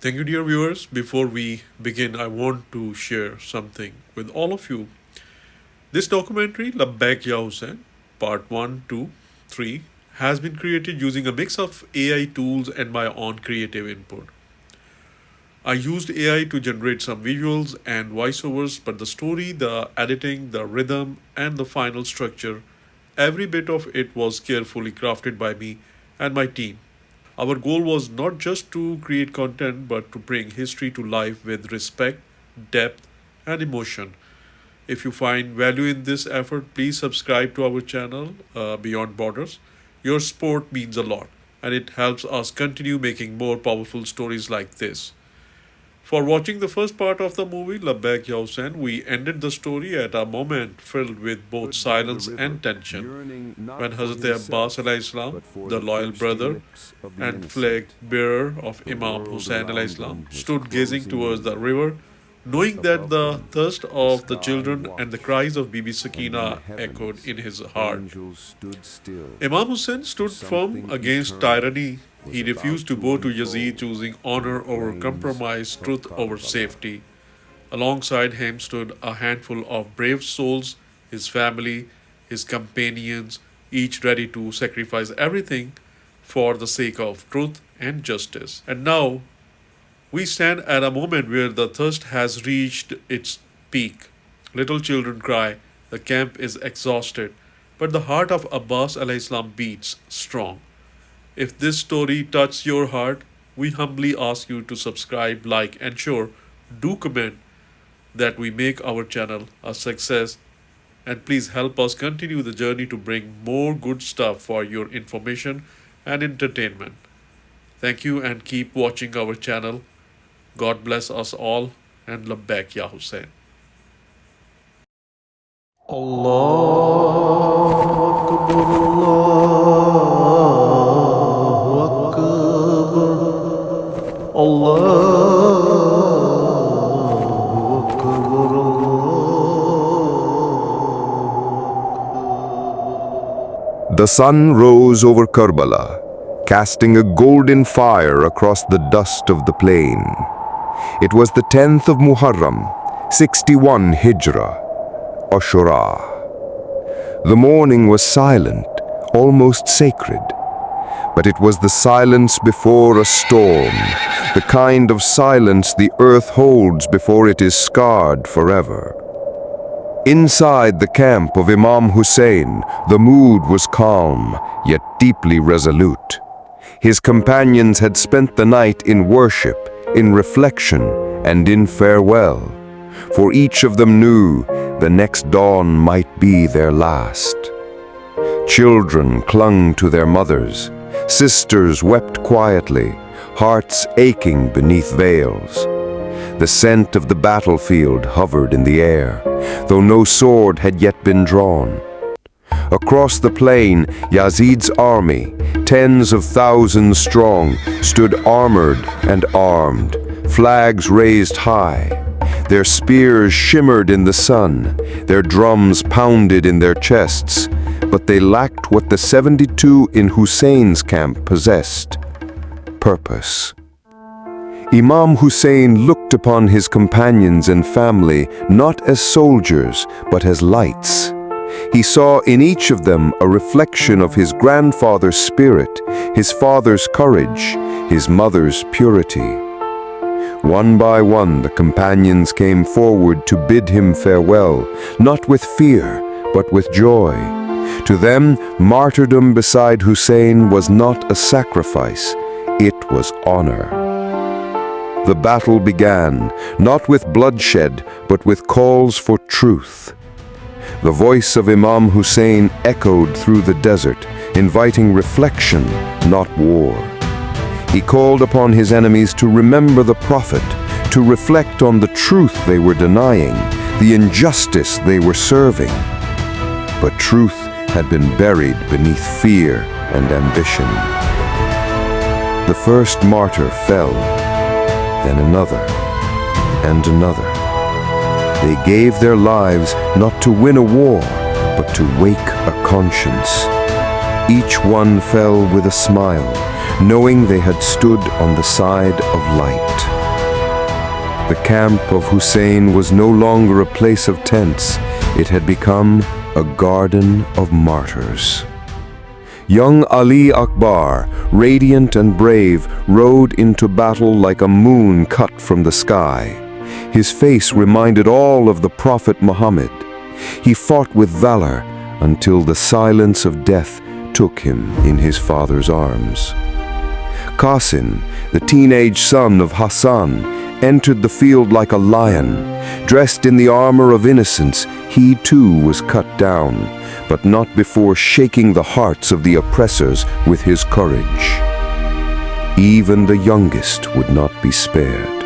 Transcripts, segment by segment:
Thank you, dear viewers. Before we begin, I want to share something with all of you. This documentary, LABAIK Hussain, Part 1, 2, 3, has been created using a mix of AI tools and my own creative input. I used AI to generate some visuals and voiceovers, but the story, the editing, the rhythm, and the final structure, every bit of it was carefully crafted by me and my team. Our goal was not just to create content, but to bring history to life with respect, depth, and emotion. If you find value in this effort, please subscribe to our channel, Beyond Borders. Your support means a lot, and it helps us continue making more powerful stories like this. For watching the first part of the movie, Labbaik Ya Hussain, we ended the story at a moment filled with both silence and tension. When Hazrat Abbas salam, the loyal brother and flag bearer of Imam Hussain salam, stood gazing towards the river, knowing that the thirst of the children and the cries of Bibi Sakina echoed in his heart. Imam Hussain stood firm against tyranny. He refused to bow to Yazid, choosing honor over compromise, truth over safety. Alongside him stood a handful of brave souls, his family, his companions, each ready to sacrifice everything for the sake of truth and justice. And now we stand at a moment where the thirst has reached its peak. Little children cry, the camp is exhausted, but the heart of Abbas alayhis salam beats strong. If this story touched your heart, we humbly ask you to subscribe, like, and sure, do comment that we make our channel a success. And please help us continue the journey to bring more good stuff for your information and entertainment. Thank you and keep watching our channel. God bless us all and Labbaik Ya Hussain. The sun rose over Karbala, casting a golden fire across the dust of the plain. It was the 10th of Muharram, 61 Hijrah, Ashura. The morning was silent, almost sacred. But it was the silence before a storm, the kind of silence the earth holds before it is scarred forever. Inside the camp of Imam Hussain, the mood was calm, yet deeply resolute. His companions had spent the night in worship, in reflection, and in farewell. For each of them knew the next dawn might be their last. Children clung to their mothers. Sisters wept quietly, hearts aching beneath veils. The scent of the battlefield hovered in the air, though no sword had yet been drawn. Across the plain, Yazid's army, tens of thousands strong, stood armored and armed, flags raised high. Their spears shimmered in the sun, their drums pounded in their chests, but they lacked what the 72 in Hussein's camp possessed: purpose. Imam Hussain looked upon his companions and family not as soldiers, but as lights. He saw in each of them a reflection of his grandfather's spirit, his father's courage, his mother's purity. One by one, the companions came forward to bid him farewell, not with fear, but with joy. To them, martyrdom beside Hussein was not a sacrifice, it was honor. The battle began, not with bloodshed, but with calls for truth. The voice of Imam Hussain echoed through the desert, inviting reflection, not war. He called upon his enemies to remember the Prophet, to reflect on the truth they were denying, the injustice they were serving. But truth had been buried beneath fear and ambition. The first martyr fell, then another, and another. They gave their lives not to win a war, but to wake a conscience. Each one fell with a smile, knowing they had stood on the side of light. The camp of Hussein was no longer a place of tents. It had become a garden of martyrs. Young Ali Akbar, radiant and brave, rode into battle like a moon cut from the sky. His face reminded all of the Prophet Muhammad. He fought with valor until the silence of death took him in his father's arms. Qasim, the teenage son of Hassan, entered the field like a lion. Dressed in the armor of innocence, he too was cut down, but not before shaking the hearts of the oppressors with his courage. Even the youngest would not be spared.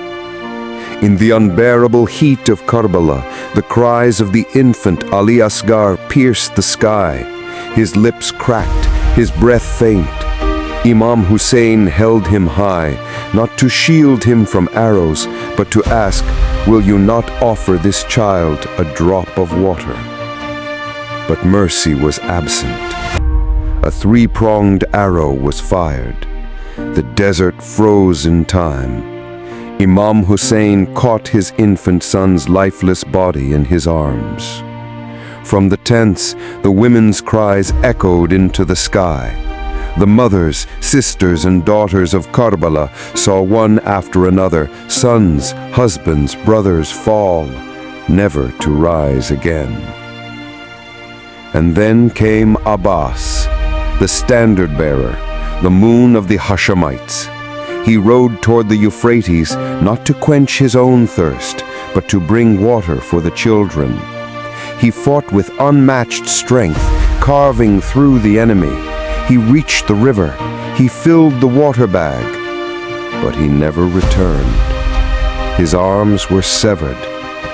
In the unbearable heat of Karbala, the cries of the infant Ali Asghar pierced the sky. His lips cracked, his breath faint. Imam Hussain held him high, not to shield him from arrows, but to ask, "Will you not offer this child a drop of water?" But mercy was absent. A three-pronged arrow was fired. The desert froze in time. Imam Hussain caught his infant son's lifeless body in his arms. From the tents, the women's cries echoed into the sky. The mothers, sisters, and daughters of Karbala saw one after another, sons, husbands, brothers fall, never to rise again. And then came Abbas, the standard-bearer, the moon of the Hashemites. He rode toward the Euphrates not to quench his own thirst, but to bring water for the children. He fought with unmatched strength, carving through the enemy. He reached the river. He filled the water bag, but he never returned. His arms were severed.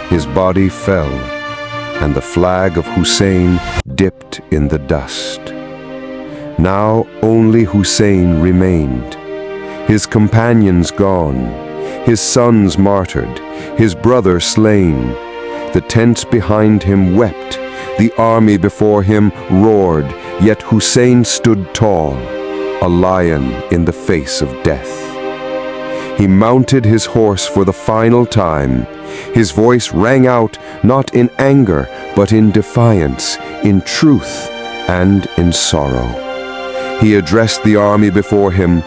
His body fell, and the flag of Hussein dipped in the dust. Now only Hussein remained. His companions gone, his sons martyred, his brother slain. The tents behind him wept, the army before him roared, yet Hussein stood tall, a lion in the face of death. He mounted his horse for the final time. His voice rang out not in anger, but in defiance, in truth, and in sorrow. He addressed the army before him,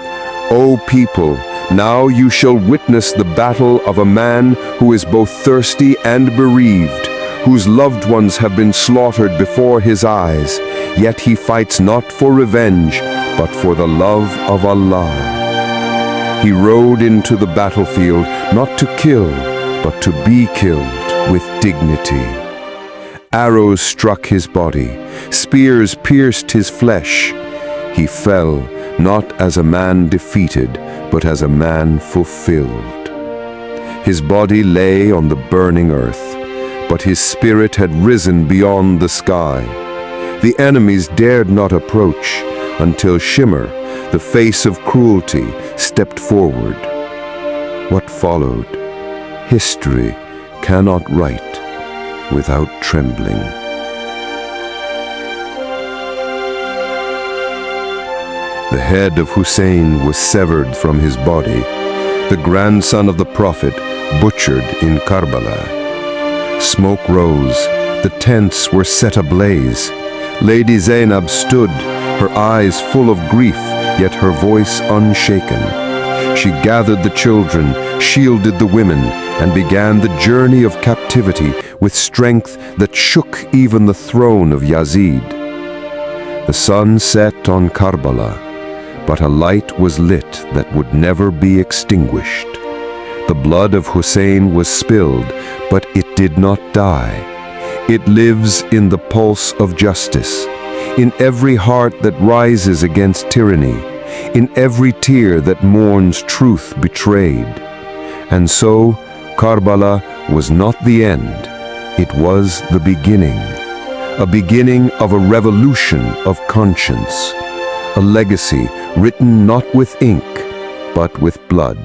"O people, now you shall witness the battle of a man who is both thirsty and bereaved, whose loved ones have been slaughtered before his eyes, yet he fights not for revenge, but for the love of Allah." He rode into the battlefield not to kill, but to be killed with dignity. Arrows struck his body, spears pierced his flesh. He fell, not as a man defeated, but as a man fulfilled. His body lay on the burning earth, but his spirit had risen beyond the sky. The enemies dared not approach until Shimmer, the face of cruelty, stepped forward. What followed, history cannot write without trembling. The head of Hussein was severed from his body, the grandson of the Prophet butchered in Karbala. Smoke rose, the tents were set ablaze. Lady Zainab stood, her eyes full of grief, yet her voice unshaken. She gathered the children, shielded the women, and began the journey of captivity with strength that shook even the throne of Yazid. The sun set on Karbala, but a light was lit that would never be extinguished. The blood of Hussein was spilled, but it did not die. It lives in the pulse of justice, in every heart that rises against tyranny, in every tear that mourns truth betrayed. And so, Karbala was not the end, it was the beginning. A beginning of a revolution of conscience. A legacy written not with ink, but with blood.